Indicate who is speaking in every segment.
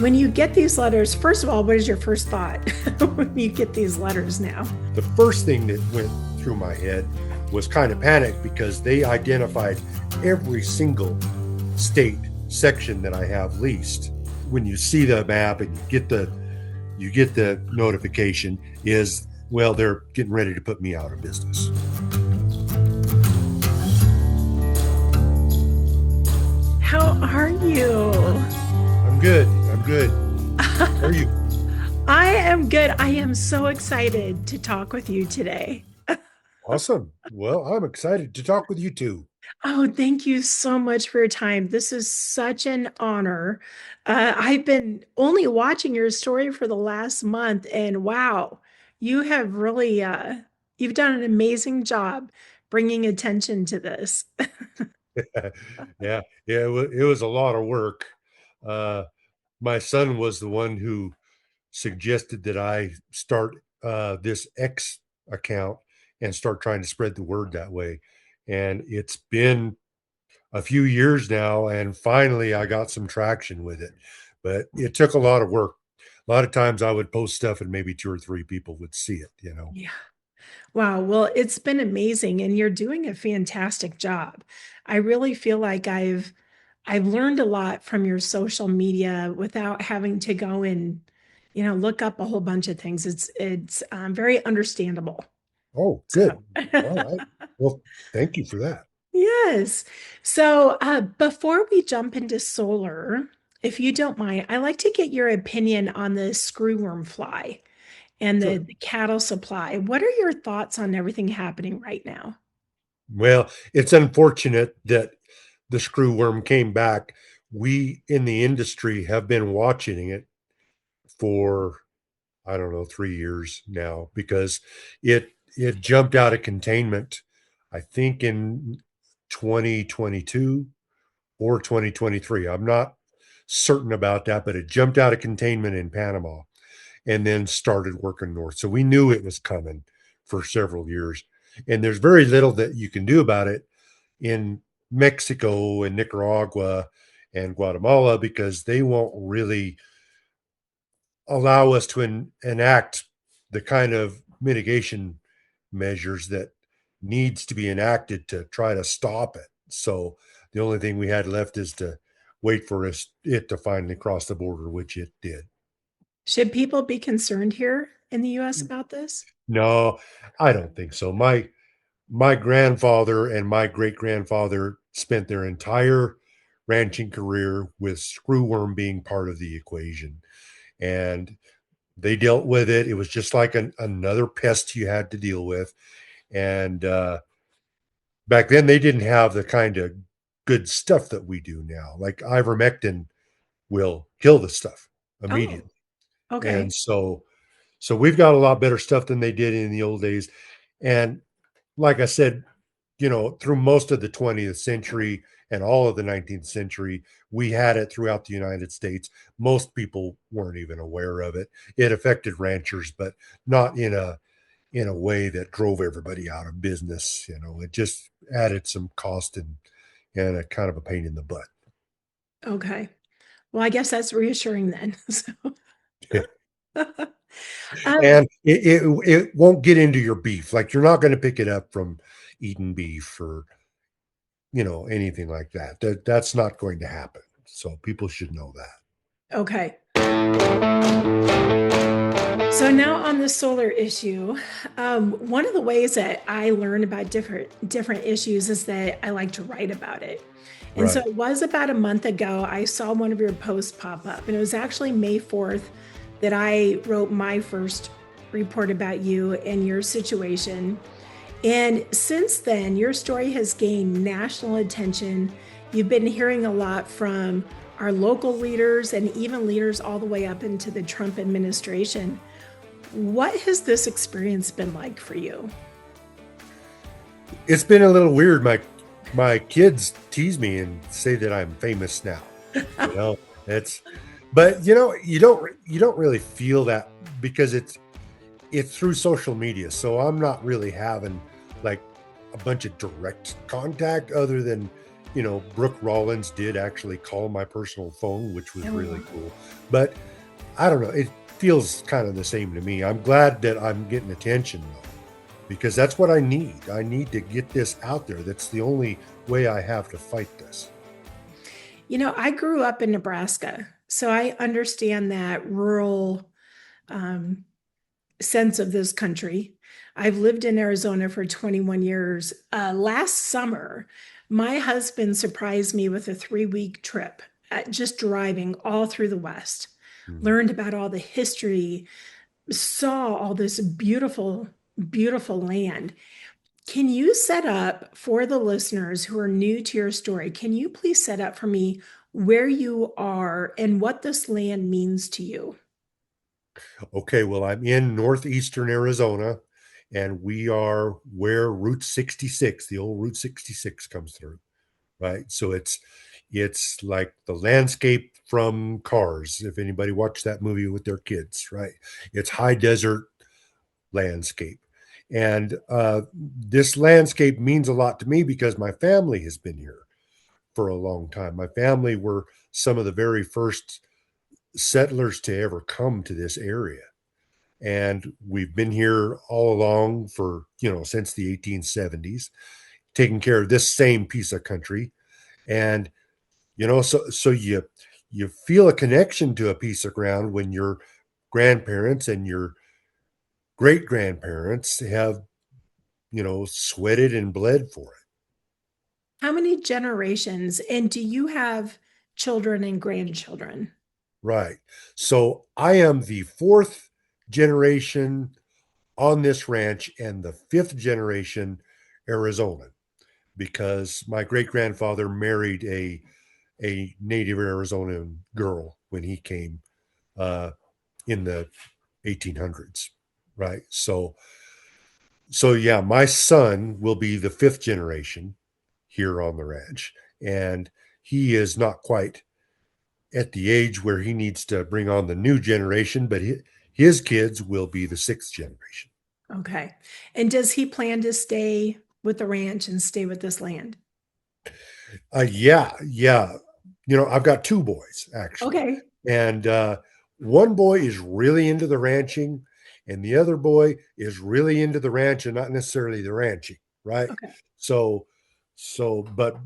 Speaker 1: When you get these letters, first of all, what is your first thought when you get these letters now?
Speaker 2: The first thing that went through my head was kind of panic because they identified every single state section that I have leased. When you see the map and you get the notification is, well, they're getting ready to put me out of business.
Speaker 1: How are you?
Speaker 2: I'm good. How are you?
Speaker 1: I am good. I am so excited to talk with you today.
Speaker 2: Awesome. Well, I'm excited to talk with you too.
Speaker 1: Oh, thank you so much for your time. This is such an honor. I've been only watching your story for the last month, and wow, you have really you've done an amazing job bringing attention to this.
Speaker 2: Yeah, it was a lot of work. Uh, my son was the one who suggested that I start this X account and start trying to spread the word that way. And it's been a few years now, and finally I got some traction with it. But it took a lot of work. A lot of times I would post stuff and maybe two or three people would see it, you know.
Speaker 1: Yeah. Wow. Well, it's been amazing and you're doing a fantastic job. I really feel like I've learned a lot from your social media without having to go and, look up a whole bunch of things. It's very understandable.
Speaker 2: Oh,
Speaker 1: So
Speaker 2: good. All right. Well, thank you for that.
Speaker 1: yes. So before we jump into solar, if you don't mind, I like to get your opinion on the screwworm fly and the,
Speaker 2: Sure.
Speaker 1: the cattle supply. What are your thoughts on everything happening right now?
Speaker 2: Well, it's unfortunate that the screwworm came back. We in the industry have been watching it for, I don't know, 3 years now because it jumped out of containment, I think in 2022 or 2023. I'm not certain about that, but it jumped out of containment in Panama and then started working north. So we knew it was coming for several years. And there's very little that you can do about it in Mexico and Nicaragua and Guatemala because they won't really allow us to enact the kind of mitigation measures that needs to be enacted to try to stop it. So the only thing we had left is to wait for it to finally cross the border, which it did.
Speaker 1: Should people be concerned here in the US about this?
Speaker 2: No, I don't think so. My grandfather and my great grandfather spent their entire ranching career with screwworm being part of the equation, and they dealt with it. It was just like another pest you had to deal with, and back then they didn't have the kind of good stuff that we do now. Like ivermectin will kill the stuff
Speaker 1: Oh,
Speaker 2: immediately,
Speaker 1: okay.
Speaker 2: and so we've got a lot better stuff than they did in the old days. And like I said, through most of the 20th century and all of the 19th century, we had it throughout the United States. Most people weren't even aware of it. It affected ranchers, but not in a way that drove everybody out of business. It just added some cost and a kind of a pain in the butt.
Speaker 1: Okay. Well, I guess that's reassuring then. So, um,
Speaker 2: And it won't get into your beef. Like you're not going to pick it up from eating beef or anything like that. That's not going to happen. So people should know that.
Speaker 1: okay. So now on the solar issue, one of the ways that I learn about different issues is that I like to write about it. And so
Speaker 2: Right.
Speaker 1: it was about a month ago, I saw one of your posts pop up, and it was actually May 4th that I wrote my first report about you and your situation. And since then, your story has gained national attention. You've been hearing a lot from our local leaders and even leaders all the way up into the Trump administration. What has this experience been like for you?
Speaker 2: It's been a little weird. My kids tease me and say that I'm famous now. You know, it's but you don't really feel that because it's through social media. So I'm not really having like a bunch of direct contact other than, Brooke Rollins did actually call my personal phone, which was really
Speaker 1: Oh.
Speaker 2: cool. But I don't know. It feels kind of the same to me. I'm glad that I'm getting attention though, because that's what I need. I need to get this out there. That's the only way I have to fight this.
Speaker 1: I grew up in Nebraska, so I understand that rural um, sense of this country. I've lived in Arizona for 21 years. Last summer, my husband surprised me with a 3-week trip, just driving all through the West,
Speaker 2: Hmm.
Speaker 1: learned about all the history, saw all this beautiful, beautiful land. Can you set up for the listeners who are new to your story? Can you please set up for me where you are and what this land means to you?
Speaker 2: Okay, well, I'm in northeastern Arizona, and we are where Route 66, the old Route 66, comes through. Right, so it's like the landscape from Cars. If anybody watched that movie with their kids, right? It's high desert landscape. And this landscape means a lot to me because my family has been here for a long time. My family were some of the very first settlers to ever come to this area. And we've been here all along for, since the 1870s, taking care of this same piece of country. And, so you feel a connection to a piece of ground when your grandparents and your great grandparents have, sweated and bled for it.
Speaker 1: How many generations, and do you have children and grandchildren?
Speaker 2: Right. So I am the fourth generation on this ranch and the fifth generation Arizonan because my great grandfather married a native Arizonan girl when he came uh, in the 1800s. Right. So yeah, my son will be the fifth generation here on the ranch, and he is not quite at the age where he needs to bring on the new generation, but his kids will be the sixth generation.
Speaker 1: Okay. And does he plan to stay with the ranch and stay with this land?
Speaker 2: Yeah, yeah. I've got two boys actually,
Speaker 1: Okay.
Speaker 2: and one boy is really into the ranching, and the other boy is really into the ranch and not necessarily the ranching, right?
Speaker 1: Okay.
Speaker 2: So, but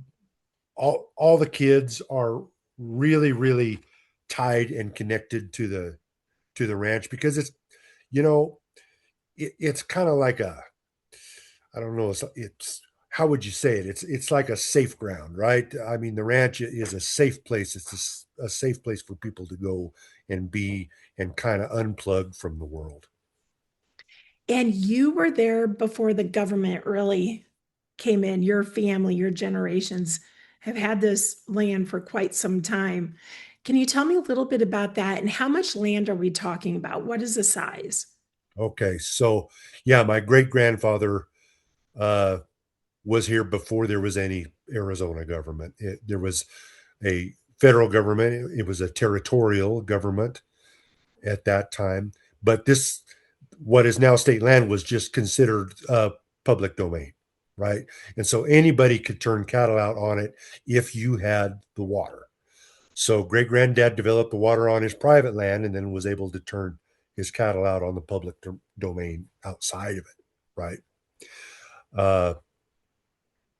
Speaker 2: all the kids are really, really tied and connected to the ranch because you know, it's kind of like I don't know, it's how would you say it? It's like a safe ground, right? I mean, the ranch is a safe place. It's a safe place for people to go and be and kind of unplug from the world.
Speaker 1: And you were there before the government really came in. Your family, your generations have had this land for quite some time. Can you tell me a little bit about that and how much land are we talking about? What is the size?
Speaker 2: Okay, so yeah, my great grandfather uh, was here before there was any Arizona government. There was a federal government. It was a territorial government at that time. But this, what is now state land, was just considered public domain, right? And so anybody could turn cattle out on it if you had the water. So great granddad developed the water on his private land and then was able to turn his cattle out on the public domain outside of it, right? Uh,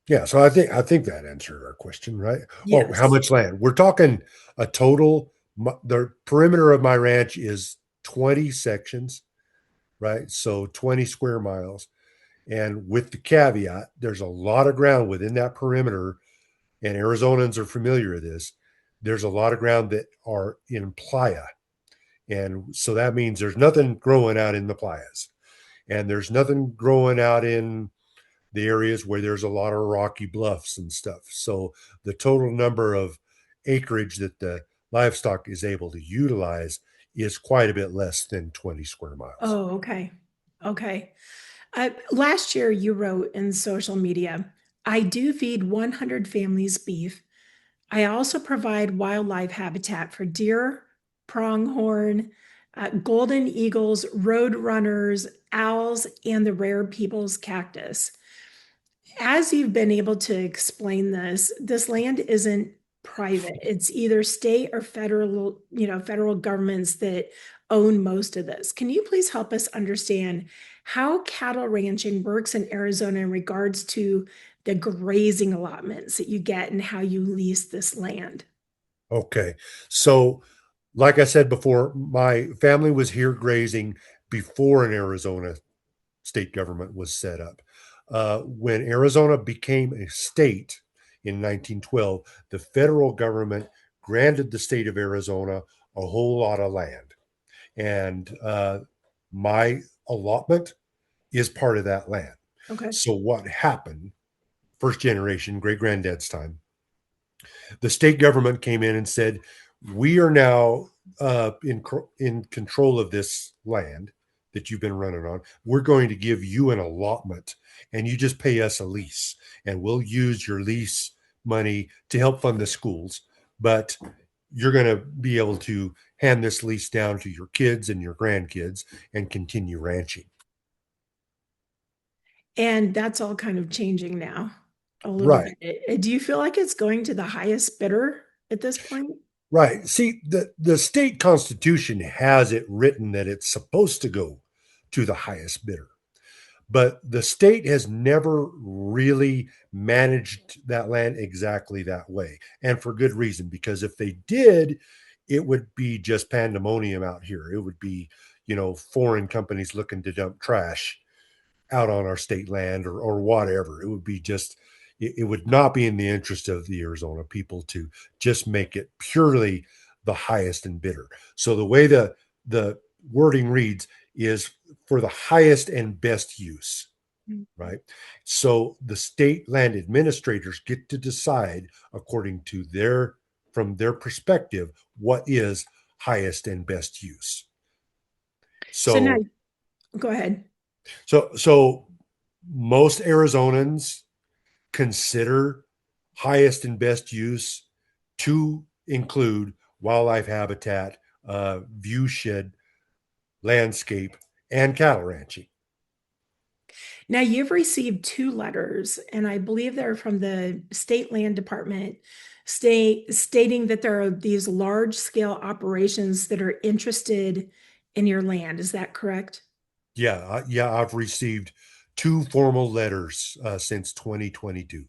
Speaker 2: yeah, so I think that answered our question, right? Oh, how
Speaker 1: Yes.
Speaker 2: much land? We're talking a total. The perimeter of my ranch is 20 sections, right? So 20 square miles. And with the caveat, there's a lot of ground within that perimeter, and Arizonans are familiar with this. There's a lot of ground that are in playa. And so that means there's nothing growing out in the playas. And there's nothing growing out in the areas where there's a lot of rocky bluffs and stuff. So the total number of acreage that the livestock is able to utilize is quite a bit less than 20 square miles.
Speaker 1: Oh, okay. Okay. Last year, you wrote in social media, I do feed 100 families beef. I also provide wildlife habitat for deer, pronghorn, golden eagles, road runners, owls, and the rare people's cactus. As you've been able to explain this, this land isn't private. It's either state or federal, federal governments that own most of this. Can you please help us understand how cattle ranching works in Arizona in regards to the grazing allotments that you get and how you lease this land?
Speaker 2: Okay. So, like I said before, my family was here grazing before an Arizona state government was set up. When Arizona became a state in 1912, the federal government granted the state of Arizona a whole lot of land. And my allotment is part of that land.
Speaker 1: Okay.
Speaker 2: So, what happened, first generation, great granddad's time, the state government came in and said, "We are now in control of this land that you've been running on. We're going to give you an allotment, and you just pay us a lease, and we'll use your lease money to help fund the schools. But you're going to be able to hand this lease down to your kids and your grandkids and continue ranching."
Speaker 1: And that's all kind of changing now a little
Speaker 2: Right.
Speaker 1: bit. Do you feel like it's going to the highest bidder at this point?
Speaker 2: Right. See, the state constitution has it written that it's supposed to go to the highest bidder. But the state has never really managed that land exactly that way. And for good reason, because if they did, it would be just pandemonium out here. It would be, foreign companies looking to dump trash out on our state land or whatever. It would be just, it would not be in the interest of the Arizona people to just make it purely the highest and bidder. So the way the wording reads is for the highest and best use, right? So the state land administrators get to decide according to from their perspective, what is highest and best use.
Speaker 1: So now,
Speaker 2: So
Speaker 1: go ahead.
Speaker 2: so most Arizonans consider highest and best use to include wildlife habitat, viewshed, landscape, and cattle ranching.
Speaker 1: Now you've received two letters, and I believe they're from the state land department stating that there are these large scale operations that are interested in your land. Is that correct?
Speaker 2: Yeah, I've received two formal letters since 2022.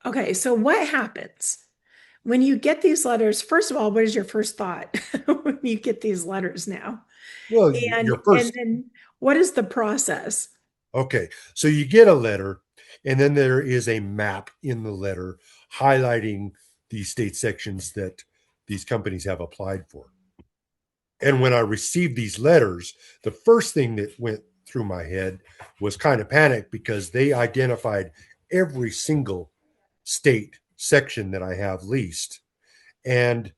Speaker 1: Okay, so what happens when you get these letters? First of all, what is your first thought when you get these letters now?
Speaker 2: Well,
Speaker 1: And
Speaker 2: your
Speaker 1: and
Speaker 2: first,
Speaker 1: then what is the process?
Speaker 2: okay, so you get a letter, and then there is a map in the letter highlighting the state sections that these companies have applied for. And when I received these letters, the first thing that went through my head was kind of panic because they identified every single state section that I have leased. And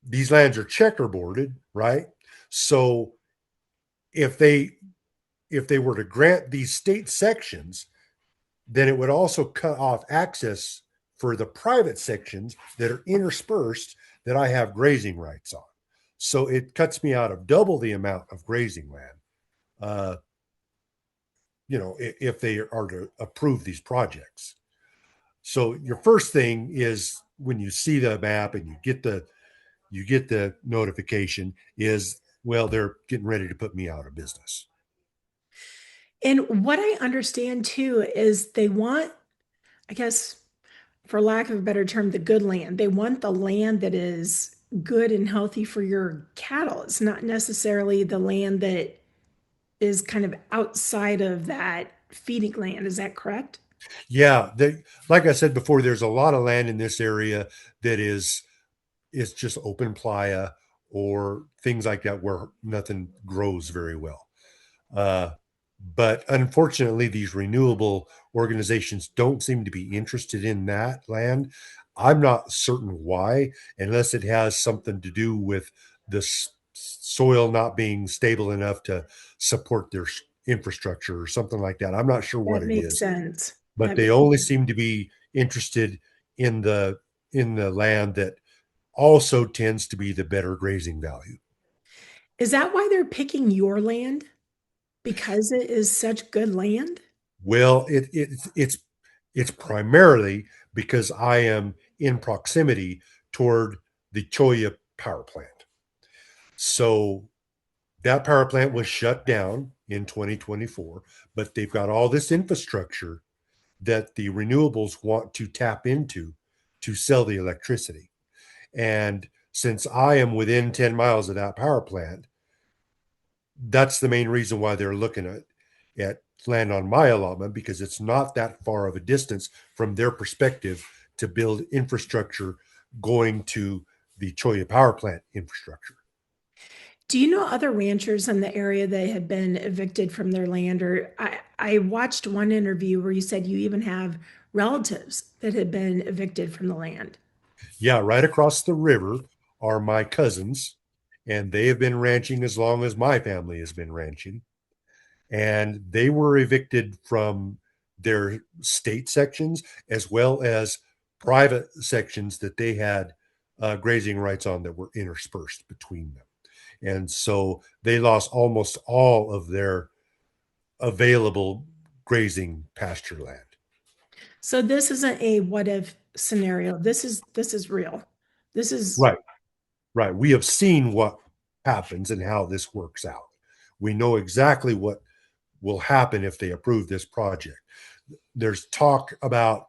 Speaker 2: these lands are checkerboarded, right? So if they if they were to grant these state sections, then it would also cut off access for the private sections that are interspersed that I have grazing rights on. So it cuts me out of double the amount of grazing land. Uh, if they are to approve these projects. So your first thing is when you see the map and you get the notification is, well, they're getting ready to put me out of business.
Speaker 1: And what I understand too is they want, I guess, for lack of a better term, the good land. They want the land that is good and healthy for your cattle. It's not necessarily the land that is kind of outside of that feeding land. Is that correct?
Speaker 2: Yeah, like I said before, there's a lot of land in this area that is just open playa or things like that where nothing grows very well. Uh, but unfortunately, these renewable organizations don't seem to be interested in that land. I'm not certain why, unless it has something to do with the soil not being stable enough to support their infrastructure or something like that. I'm not sure what
Speaker 1: That
Speaker 2: it
Speaker 1: makes
Speaker 2: is,
Speaker 1: sense.
Speaker 2: but
Speaker 1: That
Speaker 2: they
Speaker 1: makes
Speaker 2: only
Speaker 1: sense.
Speaker 2: seem to be interested in the land that also tends to be the better grazing value.
Speaker 1: Is that why they're picking your land? Because it is such good land?
Speaker 2: Well, it's primarily because I am in proximity toward the Cholla power plant. So that power plant was shut down in 2024, but they've got all this infrastructure that the renewables want to tap into to sell the electricity. And since I am within 10 miles of that power plant, that's the main reason why they're looking at land on my allotment, because it's not that far of a distance from their perspective to build infrastructure going to the Cholla power plant infrastructure.
Speaker 1: Do you know other ranchers in the area that have been evicted from their land? Or I watched one interview where you said you even have relatives that had been evicted from the land.
Speaker 2: Yeah, right across the river are my cousins, and they have been ranching as long as my family has been ranching. And they were evicted from their state sections as well as private sections that they had grazing rights on that were interspersed between them. And so they lost almost all of their available grazing pasture land.
Speaker 1: So this isn't a what if scenario. This is real. This is
Speaker 2: Right, right. We have seen what happens and how this works out. We know exactly what will happen if they approve this project. There's talk about,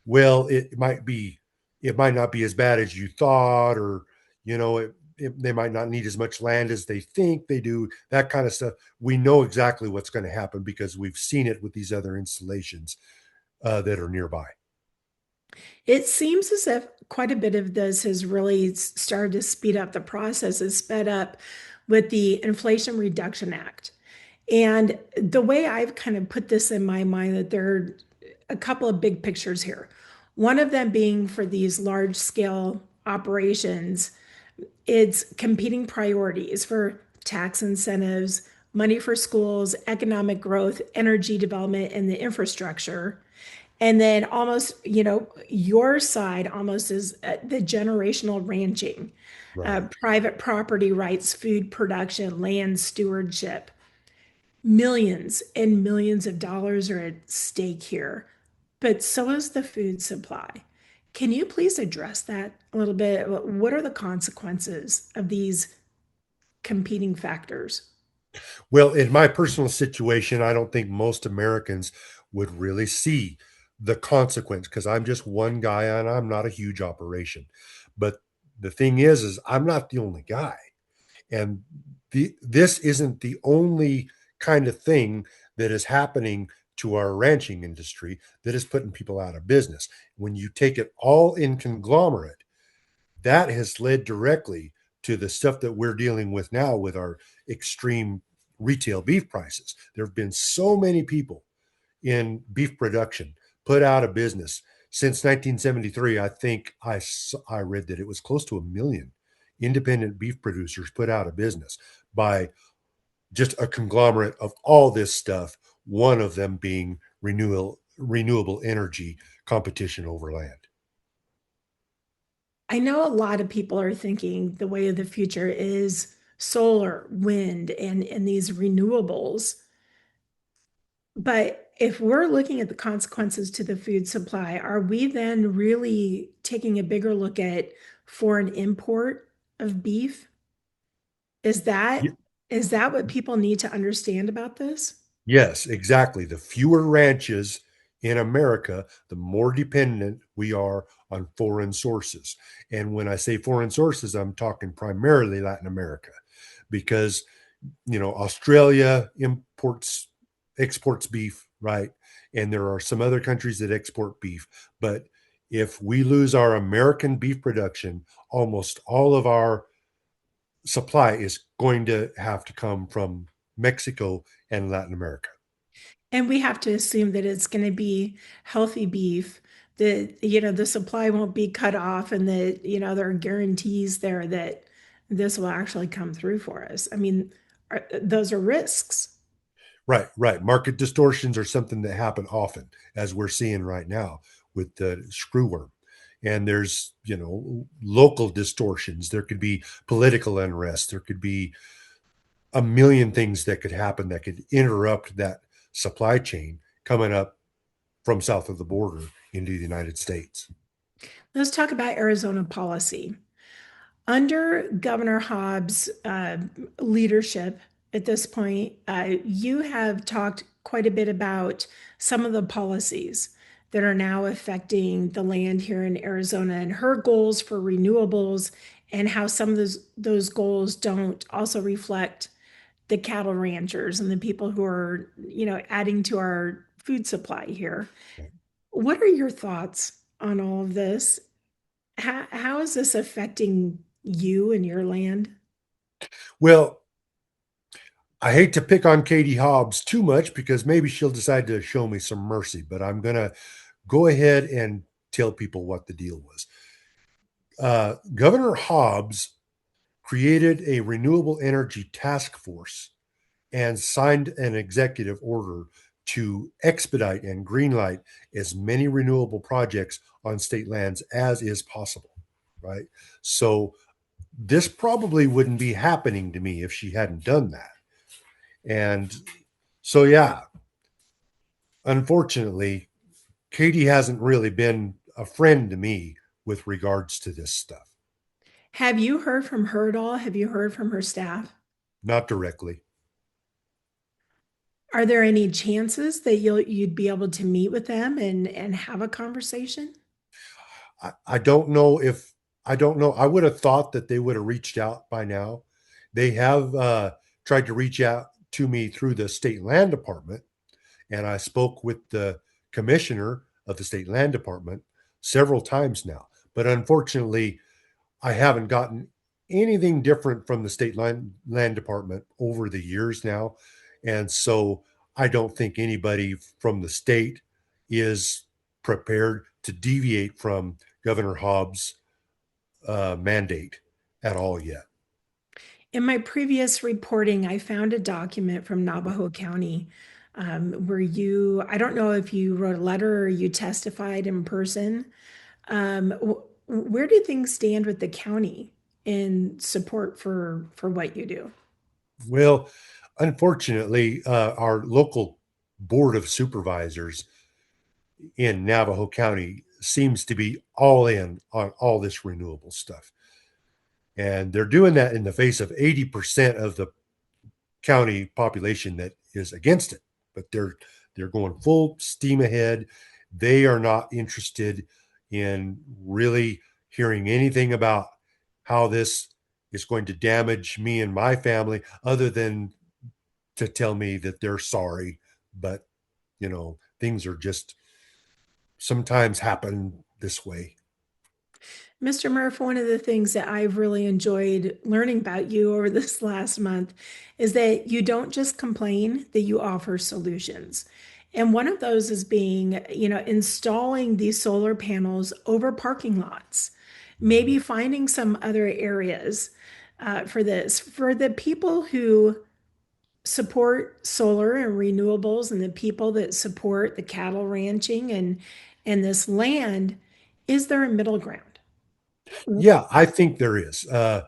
Speaker 2: well, it might not be as bad as you thought, or they might not need as much land as they think they do, that kind of stuff. We know exactly what's going to happen because we've seen it with these other installations that are nearby.
Speaker 1: It seems as if quite a bit of this has really started to speed up the process, is sped up with the Inflation Reduction Act. And the way I've kind of put this in my mind, that there are a couple of big pictures here. One of them being for these large scale operations, it's competing priorities for tax incentives, money for schools, economic growth, energy development, and the infrastructure. And then almost, your side almost is the generational ranching,
Speaker 2: Right.
Speaker 1: private property rights, food production, land stewardship. Millions and millions of dollars are at stake here, but so is the food supply. Can you please address that a little bit? What are the consequences of these competing factors?
Speaker 2: Well, in my personal situation, I don't think most Americans would really see the consequence because I'm just one guy and I'm not a huge operation. But the thing is I'm not the only guy. And this isn't the only kind of thing that is happening to our ranching industry that is putting people out of business. When you take it all in conglomerate, that has led directly to the stuff that we're dealing with now with our extreme retail beef prices. There have been so many people in beef production put out of business since 1973. I think I read that it was close to a million independent beef producers put out of business by just a conglomerate of all this stuff, one of them being renewable energy competition over land.
Speaker 1: I know a lot of people are thinking the way of the future is solar, wind, and these renewables. But if we're looking at the consequences to the food supply, are we then really taking a bigger look at foreign import of beef? Is that is that what people need to understand about this?
Speaker 2: Yes, exactly. The fewer ranches in America, the more dependent we are on foreign sources. And when I say foreign sources, I'm talking primarily Latin America because, Australia exports beef, right? And there are some other countries that export beef. But if we lose our American beef production, almost all of our supply is going to have to come from Mexico and Latin America.
Speaker 1: And we have to assume that it's going to be healthy beef, that, the supply won't be cut off, and that, there are guarantees there that this will actually come through for us. I mean, those are risks.
Speaker 2: Right, right. Market distortions are something that happen often, as we're seeing right now with the screwworm. And there's, local distortions. There could be political unrest. There could be a million things that could happen that could interrupt that supply chain coming up from south of the border into the United States.
Speaker 1: Let's talk about Arizona policy. Under Governor Hobbs' leadership at this point, you have talked quite a bit about some of the policies that are now affecting the land here in Arizona and her goals for renewables, and how some of those goals don't also reflect the cattle ranchers and the people who are, adding to our food supply here. What are your thoughts on all of this? How is this affecting you and your land?
Speaker 2: Well, I hate to pick on Katie Hobbs too much because maybe she'll decide to show me some mercy, but I'm going to go ahead and tell people what the deal was. Governor Hobbs created a renewable energy task force and signed an executive order to expedite and greenlight as many renewable projects on state lands as is possible, right? So this probably wouldn't be happening to me if she hadn't done that. And so, yeah, unfortunately, Katie hasn't really been a friend to me with regards to this stuff.
Speaker 1: Have you heard from her at all? Have you heard from her staff?
Speaker 2: Not directly.
Speaker 1: Are there any chances that you'd be able to meet with them and have a conversation?
Speaker 2: I don't know if I don't know. I would have thought that they would have reached out by now. They have tried to reach out to me through the state land department, and I spoke with the commissioner of the state land department several times now. But unfortunately, I haven't gotten anything different from the state land department over the years now. And so I don't think anybody from the state is prepared to deviate from Governor Hobbs' mandate at all yet.
Speaker 1: In my previous reporting, I found a document from Navajo County where I don't know if you wrote a letter or you testified in person. Where do things stand with the county in support for what you do?
Speaker 2: Well, unfortunately, our local board of supervisors in Navajo County seems to be all in on all this renewable stuff. And they're doing that in the face of 80% of the county population that is against it. But they're going full steam ahead. They are not interested in really hearing anything about how this is going to damage me and my family, other than to tell me that they're sorry. But things are just sometimes happen this way.
Speaker 1: Mr. Murph, one of the things that I've really enjoyed learning about you over this last month is that you don't just complain, that you offer solutions. And one of those is being, installing these solar panels over parking lots, maybe finding some other areas for this. For the people who support solar and renewables and the people that support the cattle ranching and this land, is there a middle ground?
Speaker 2: Yeah, I think there is. I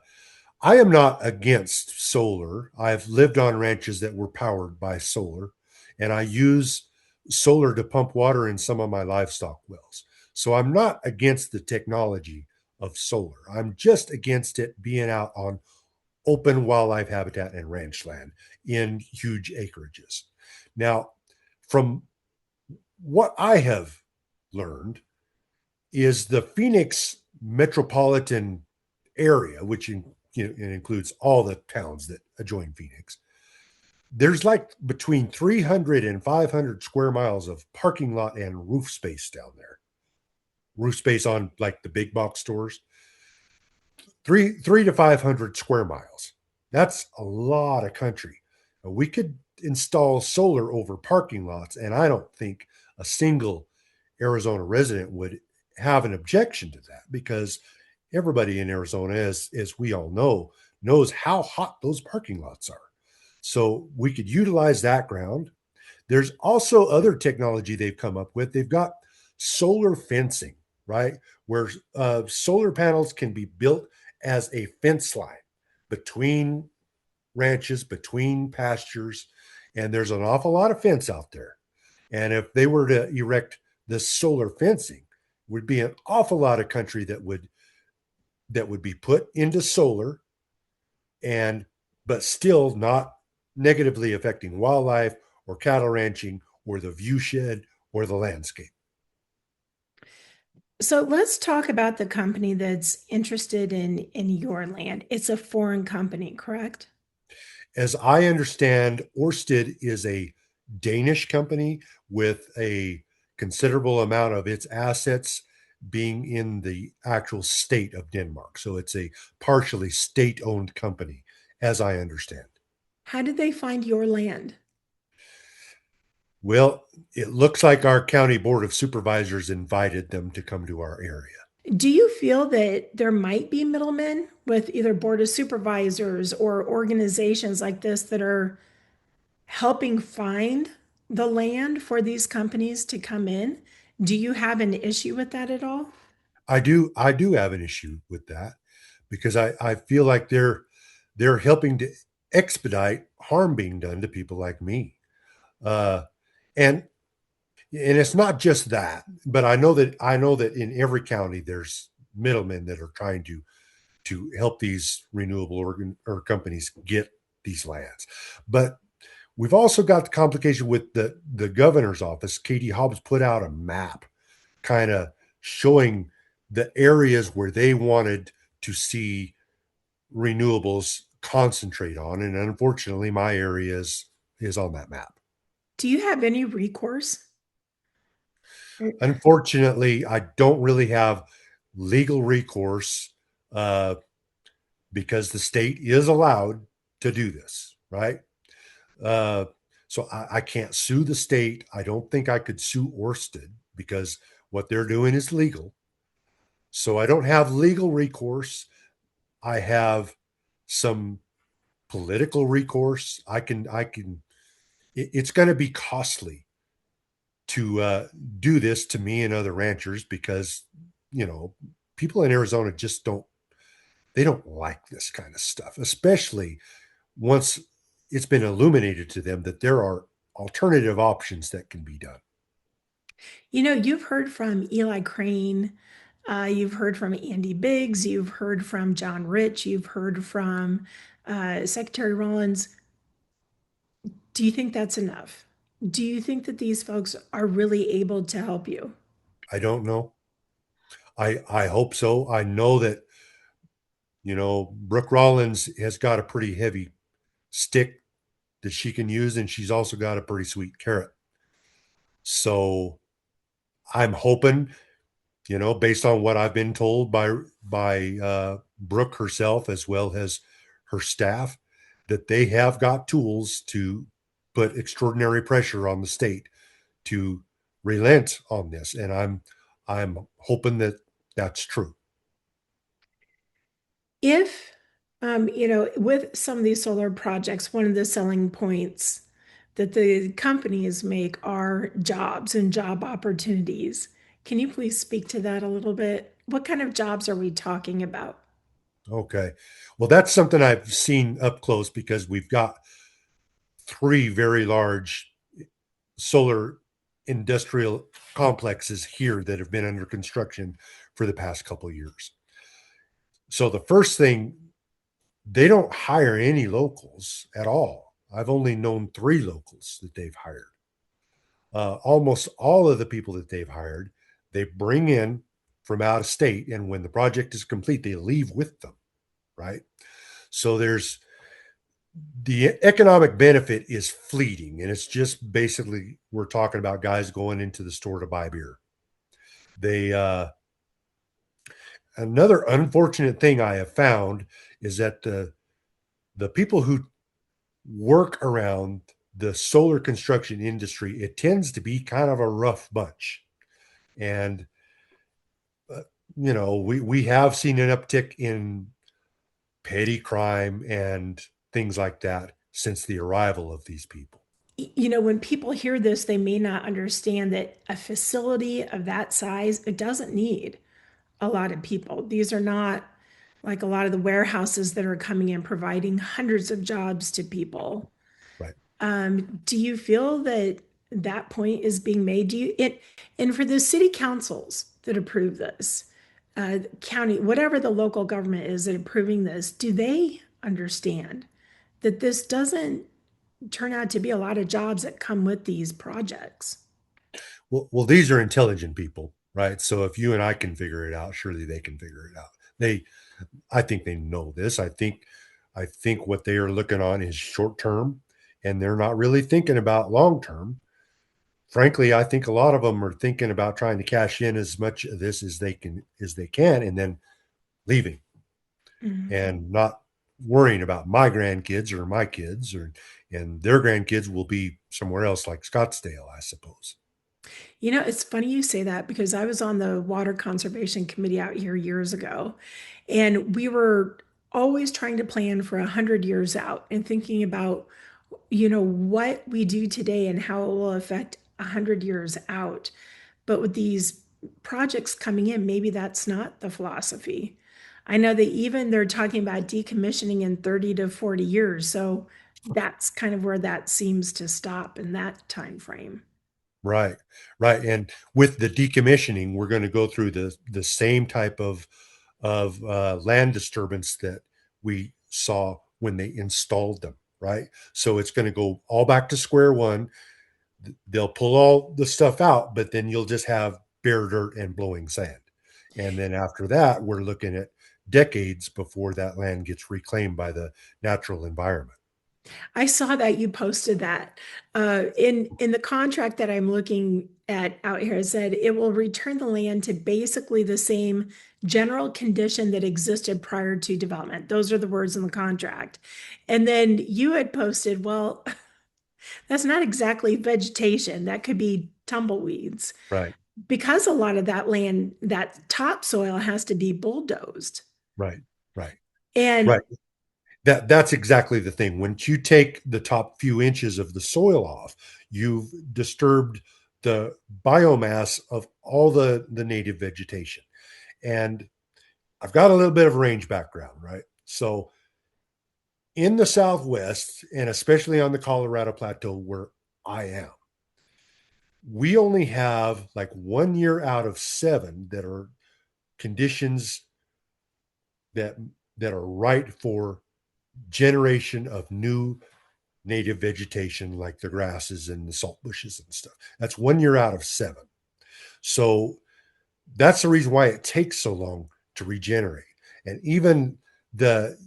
Speaker 2: am not against solar. I've lived on ranches that were powered by solar, and I use solar to pump water in some of my livestock wells. So I'm not against the technology of solar. I'm just against it being out on open wildlife habitat and ranch land in huge acreages. Now, from what I have learned, is the Phoenix metropolitan area, which it includes all the towns that adjoin Phoenix. There's like between 300 and 500 square miles of parking lot and roof space down there. Roof space on like the big box stores. Three to 500 square miles. That's a lot of country. We could install solar over parking lots, and I don't think a single Arizona resident would have an objection to that, because everybody in Arizona, as we all know, knows how hot those parking lots are. So we could utilize that ground. There's also other technology they've come up with. They've got solar fencing, right? Where solar panels can be built as a fence line between ranches, between pastures. And there's an awful lot of fence out there. And if they were to erect this solar fencing, would be an awful lot of country that would be put into solar and but still not negatively affecting wildlife or cattle ranching or the viewshed or the landscape.
Speaker 1: So let's talk about the company that's interested in your land. It's a foreign company, correct?
Speaker 2: As I understand, Orsted is a Danish company with a considerable amount of its assets being in the actual state of Denmark. So it's a partially state owned company, as I understand.
Speaker 1: How did they find your land?
Speaker 2: Well, it looks like our county board of supervisors invited them to come to our area.
Speaker 1: Do you feel that there might be middlemen with either board of supervisors or organizations like this that are helping find the land for these companies to come in? Do you have an issue with that at all?
Speaker 2: I do have an issue with that because I feel like they're helping to expedite harm being done to people like me. Uh, and and it's not just that, but I know that in every county there's middlemen that are trying to help these renewable or companies get these lands. But we've also got the complication with the governor's office. Katie Hobbs put out a map kind of showing the areas where they wanted to see renewables concentrate on. And unfortunately, my area is on that map.
Speaker 1: Do you have any recourse?
Speaker 2: Unfortunately, I don't really have legal recourse uh, because the state is allowed to do this, right? Uh, so I can't sue the state. I don't think I could sue Orsted because what they're doing is legal. So I don't have legal recourse. I have some political recourse. It's going to be costly to do this to me and other ranchers because, you know, people in Arizona just they don't like this kind of stuff, especially once it's been illuminated to them that there are alternative options that can be done.
Speaker 1: You know, you've heard from Eli Crane, you've heard from Andy Biggs, you've heard from John Rich, you've heard from Secretary Rollins. Do you think that's enough? Do you think that these folks are really able to help you?
Speaker 2: I don't know. I hope so. I know that, Brooke Rollins has got a pretty heavy stick that she can use, and she's also got a pretty sweet carrot. So I'm hoping, based on what I've been told by Brooke herself as well as her staff, that they have got tools to put extraordinary pressure on the state to relent on this, and I'm hoping that that's true.
Speaker 1: If, with some of these solar projects, one of the selling points that the companies make are jobs and job opportunities. Can you please speak to that a little bit? What kind of jobs are we talking about?
Speaker 2: Okay, well, that's something I've seen up close because we've got three very large solar industrial complexes here that have been under construction for the past couple of years. So the first thing, they don't hire any locals at all. I've only known three locals that they've hired. Almost all of the people that they've hired, they bring in from out of state, and when the project is complete, they leave with them, right? So there's the economic benefit is fleeting, and it's just basically we're talking about guys going into the store to buy beer. They Another unfortunate thing I have found is that the people who work around the solar construction industry, it tends to be kind of a rough bunch. And uh, we have seen an uptick in petty crime and things like that since the arrival of these people.
Speaker 1: When people hear this, they may not understand that a facility of that size, it doesn't need a lot of people. These are not like a lot of the warehouses that are coming in providing hundreds of jobs to people.
Speaker 2: Right.
Speaker 1: Do you feel that? that point is being made? Do you it and for the city councils that approve this, county, whatever the local government is that approving this, do they understand that this doesn't turn out to be a lot of jobs that come with these projects?
Speaker 2: Well, these are intelligent people, right? So if you and I can figure it out, surely they can figure it out. I think they know this. I think what they are looking on is short term, and they're not really thinking about long term. Frankly, I think a lot of them are thinking about trying to cash in as much of this as they can, and then leaving
Speaker 1: Mm.
Speaker 2: and not worrying about my grandkids or my kids or and their grandkids will be somewhere else like Scottsdale, I suppose.
Speaker 1: You know, it's funny you say that because I was on the Water Conservation Committee out here years ago, and we were always trying to plan for 100 years out and thinking about, what we do today and how it will affect 100 years out. But with these projects coming in, maybe that's not the philosophy. I know that even they're talking about decommissioning in 30 to 40 years. So that's kind of where that seems to stop in that time frame.
Speaker 2: Right, right. And with the decommissioning, we're going to go through the same type of land disturbance that we saw when they installed them. Right. So it's going to go all back to square one. They'll pull all the stuff out, but then you'll just have bare dirt and blowing sand. And then after that, we're looking at decades before that land gets reclaimed by the natural environment.
Speaker 1: I saw that you posted that. In the contract that I'm looking at out here, it said it will return the land to basically the same general condition that existed prior to development. Those are the words in the contract. And then you had posted, well, that's not exactly vegetation. That could be tumbleweeds
Speaker 2: Right,
Speaker 1: because a lot of that land, that topsoil has to be bulldozed.
Speaker 2: right, right,
Speaker 1: And
Speaker 2: right. That's exactly the thing. Once you take the top few inches of the soil off, you've disturbed the biomass of all the native vegetation. And I've got a little bit of range background, right? So in the Southwest, and especially on the Colorado Plateau where I am, we only have like 1 year out of 7 that are conditions that that are right for generation of new native vegetation like the grasses and the salt bushes and stuff. That's 1 year out of 7. So that's the reason why it takes so long to regenerate. And even the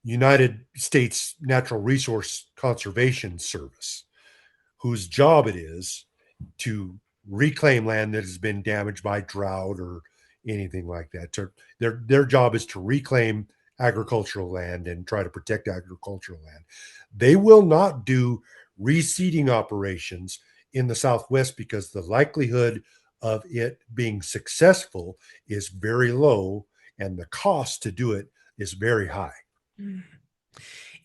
Speaker 2: United States Natural Resource Conservation Service, whose job it is to reclaim land that has been damaged by drought or anything like that. Their job is to reclaim agricultural land and try to protect agricultural land. They will not do reseeding operations in the Southwest because the likelihood of it being successful is very low and the cost to do it is very high.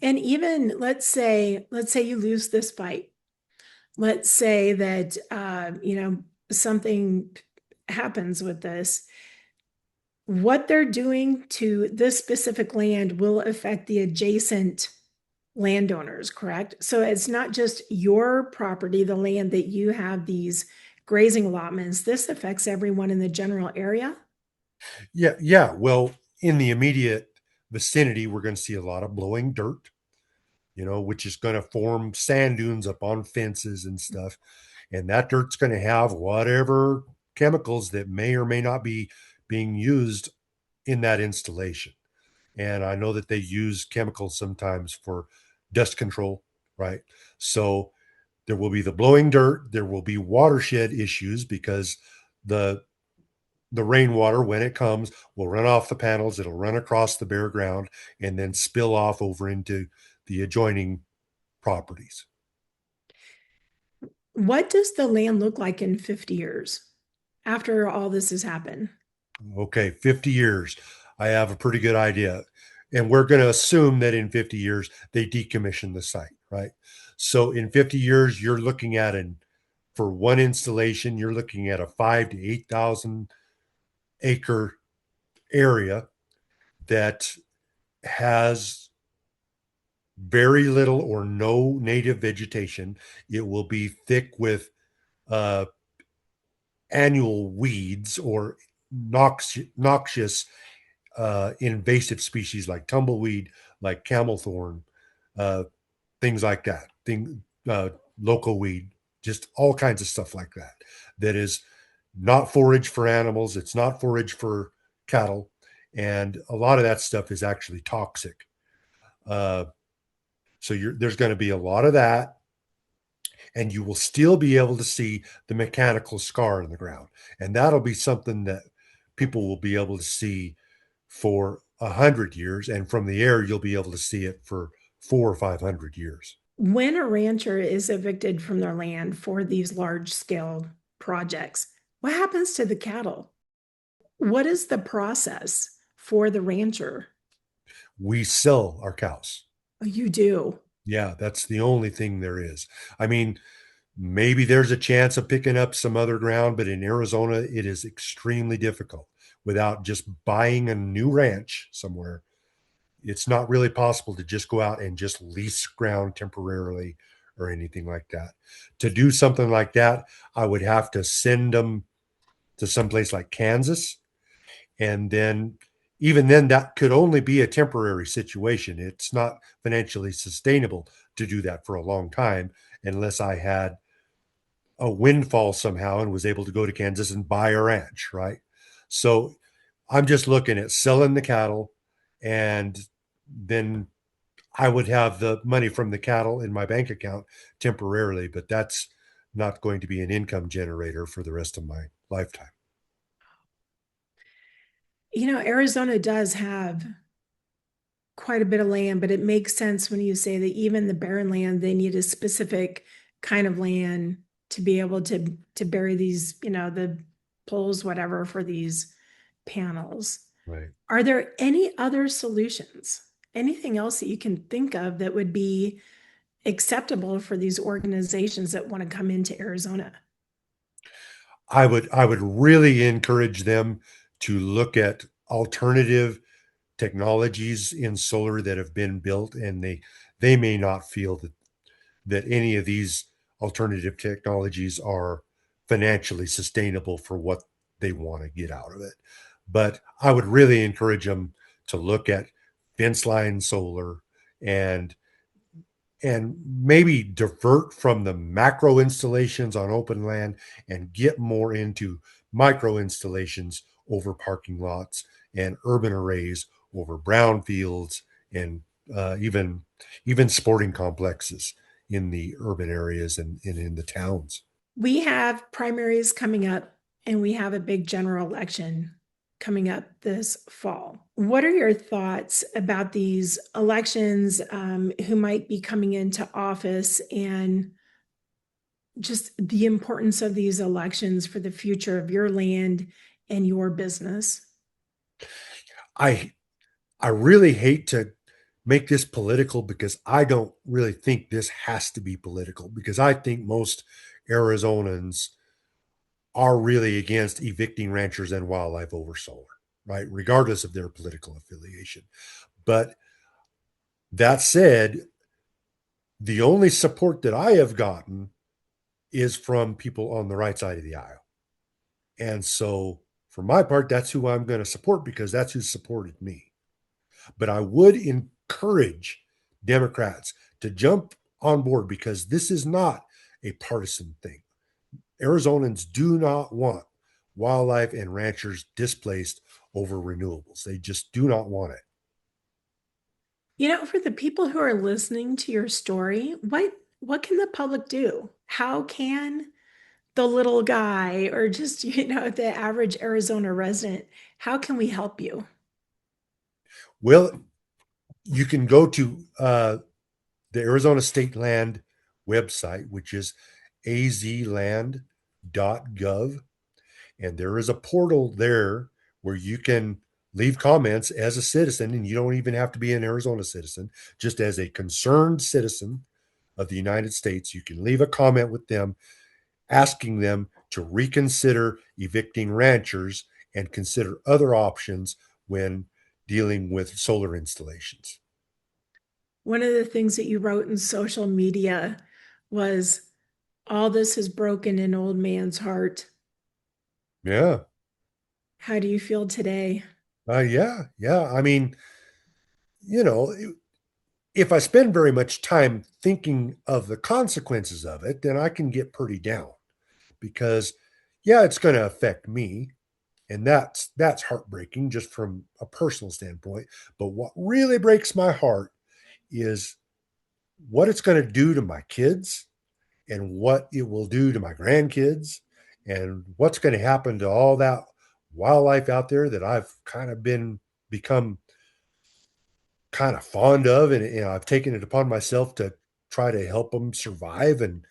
Speaker 1: and even let's say you lose this fight. Let's say that something happens with this. What they're doing to this specific land will affect the adjacent landowners, correct? So it's not just your property, the land that you have these grazing allotments. This affects everyone in the general area.
Speaker 2: Yeah, yeah. Well, in the immediate vicinity, we're going to see a lot of blowing dirt, which is going to form sand dunes up on fences and stuff. And that dirt's going to have whatever chemicals that may or may not be being used in that installation. And I know that they use chemicals sometimes for dust control, right? So there will be the blowing dirt, there will be watershed issues because the the rainwater when it comes will run off the panels, it'll run across the bare ground and then spill off over into the adjoining properties.
Speaker 1: What does the land look like in 50 years after all this has happened?
Speaker 2: Okay, 50 years. I have a pretty good idea. And we're going to assume that in 50 years they decommission the site, right? So in 50 years, you're looking at for one installation, you're looking at a 5 to 8,000 acre area that has very little or no native vegetation. It will be thick with uh, annual weeds or noxious invasive species like tumbleweed, like camel thorn, uh, things like that, uh, local weed, just all kinds of stuff like that. That is not forage for animals. It's not forage for cattle, and a lot of that stuff is actually toxic. Uh, so there's going to be a lot of that, and you will still be able to see the mechanical scar in the ground, and that'll be something that people will be able to see for 100 years, and from the air you'll be able to see it for 400 or 500 years.
Speaker 1: When a rancher is evicted from their land for these large scale projects, what happens to the cattle? What is the process for the rancher?
Speaker 2: We sell our cows.
Speaker 1: Oh, you do.
Speaker 2: Yeah, that's the only thing there is. I mean, maybe there's a chance of picking up some other ground, but in Arizona, it is extremely difficult without just buying a new ranch somewhere. It's not really possible to just go out and just lease ground temporarily or anything like that. To do something like that, I would have to send them to someplace like Kansas. And then, even then, that could only be a temporary situation. It's not financially sustainable to do that for a long time unless I had a windfall somehow and was able to go to Kansas and buy a ranch, right? So I'm just looking at selling the cattle, and then I would have the money from the cattle in my bank account temporarily, but that's not going to be an income generator for the rest of my lifetime.
Speaker 1: Arizona does have quite a bit of land, but it makes sense when you say that even the barren land, they need a specific kind of land to be able to bury these, the poles, whatever, for these panels.
Speaker 2: Right.
Speaker 1: Are there any other solutions? Anything else that you can think of that would be acceptable for these organizations that want to come into Arizona?
Speaker 2: I would really encourage them to look at alternative technologies in solar that have been built, and they may not feel that any of these alternative technologies are financially sustainable for what they want to get out of it. But I would really encourage them to look at fence line solar and maybe divert from the macro installations on open land and get more into micro installations over parking lots and urban arrays over brown fields and even sporting complexes in the urban areas and in the towns.
Speaker 1: We have primaries coming up and we have a big general election coming up this fall. What are your thoughts about these elections, who might be coming into office, and just the importance of these elections for the future of your land and your business?
Speaker 2: I I really hate to make this political because I don't really think this has to be political, because I think most Arizonans are really against evicting ranchers and wildlife over solar, right? Regardless of their political affiliation. But that said, the only support that I have gotten is from people on the right side of the aisle. And so, for my part, that's who I'm going to support because that's who supported me. But I would encourage Democrats to jump on board because this is not a partisan thing. Arizonans do not want wildlife and ranchers displaced over renewables. They just do not want it.
Speaker 1: For the people who are listening to your story, what can the public do? How can the little guy, or just, the average Arizona resident, how can we help you?
Speaker 2: Well, you can go to the Arizona State Land website, which is azland.gov, and there is a portal there where you can leave comments as a citizen, and you don't even have to be an Arizona citizen. Just as a concerned citizen of the United States, you can leave a comment with them asking them to reconsider evicting ranchers and consider other options when dealing with solar installations.
Speaker 1: One of the things that you wrote in social media was, all this has broken an old man's heart.
Speaker 2: Yeah.
Speaker 1: How do you feel today?
Speaker 2: Yeah. Yeah. I mean, you know, if I spend very much time thinking of the consequences of it, then I can get pretty down because, yeah, it's going to affect me. And that's heartbreaking just from a personal standpoint. But what really breaks my heart is what it's going to do to my kids and what it will do to my grandkids and what's going to happen to all that wildlife out there that I've kind of become kind of fond of, and I've taken it upon myself to try to help them survive and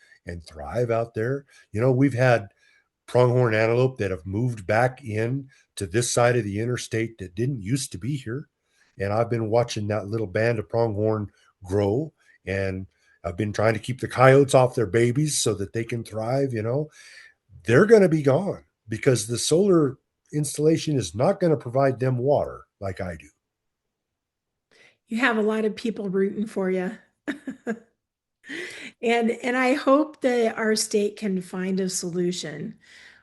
Speaker 2: thrive out there. We've had pronghorn antelope that have moved back in to this side of the interstate that didn't used to be here, and I've been watching that little band of pronghorn grow, and I've been trying to keep the coyotes off their babies so that they can thrive. They're going to be gone because the solar installation is not going to provide them water like I do.
Speaker 1: You have a lot of people rooting for you. And I hope that our state can find a solution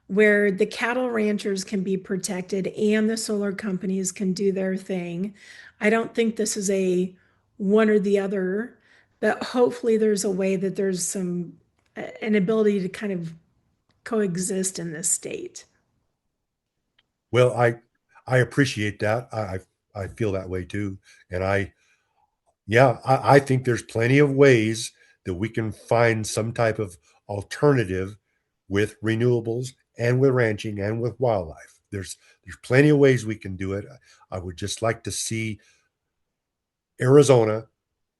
Speaker 1: where the cattle ranchers can be protected and the solar companies can do their thing. I don't think this is a one or the other, but hopefully there's a way that there's an ability to kind of coexist in this state.
Speaker 2: Well, I appreciate that. I feel that way too, and I think there's plenty of ways that we can find some type of alternative with renewables and with ranching and with wildlife. There's plenty of ways we can do it. I would just like to see Arizona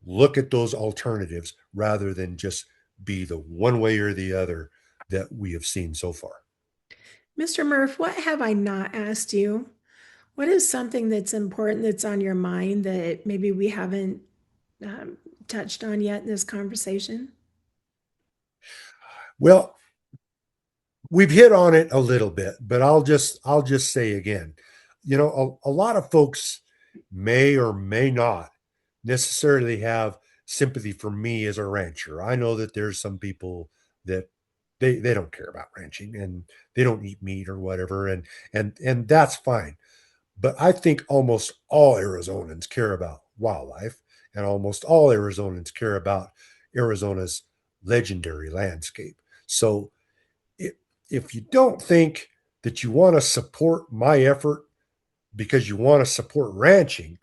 Speaker 2: look at those alternatives rather than just be the one way or the other that we have seen so far.
Speaker 1: Mr. Murph, what have I not asked you? What is something that's important that's on your mind that maybe we haven't um, touched on yet in this conversation?
Speaker 2: Well, we've hit on it a little bit, but I'll just say again, a lot of folks may or may not necessarily have sympathy for me as a rancher. I know that there's some people that they don't care about ranching and they don't eat meat or whatever, and that's fine. But I think almost all Arizonans care about wildlife, and almost all Arizonans care about Arizona's legendary landscape. So if, if you don't think that you want to support my effort because you want to support ranching,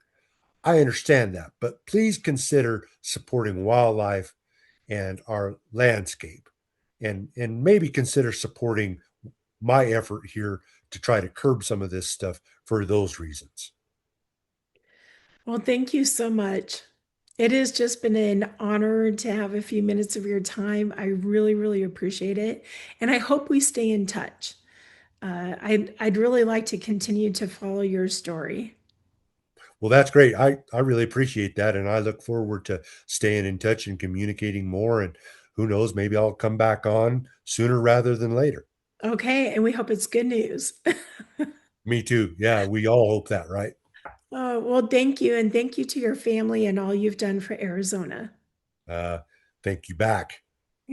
Speaker 2: I understand that. But please consider supporting wildlife and our landscape, and maybe consider supporting my effort here to try to curb some of this stuff for those reasons.
Speaker 1: Well, thank you so much. It has just been an honor to have a few minutes of your time. I really, really appreciate it. And I hope we stay in touch. I'd really like to continue to follow your story.
Speaker 2: Well, that's great. I really appreciate that. And I look forward to staying in touch and communicating more. And who knows, maybe I'll come back on sooner rather than later.
Speaker 1: Okay. And we hope it's good news.
Speaker 2: Me too. Yeah, we all hope that, right?
Speaker 1: Well, thank you. And thank you to your family and all you've done for Arizona.
Speaker 2: Uh, Thank you back.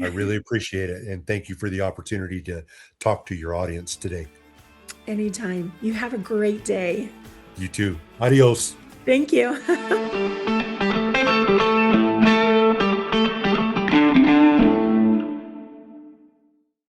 Speaker 2: I really appreciate it. And thank you for the opportunity to talk to your audience today.
Speaker 1: Anytime. You have a great day.
Speaker 2: You too. Adios.
Speaker 1: Thank you.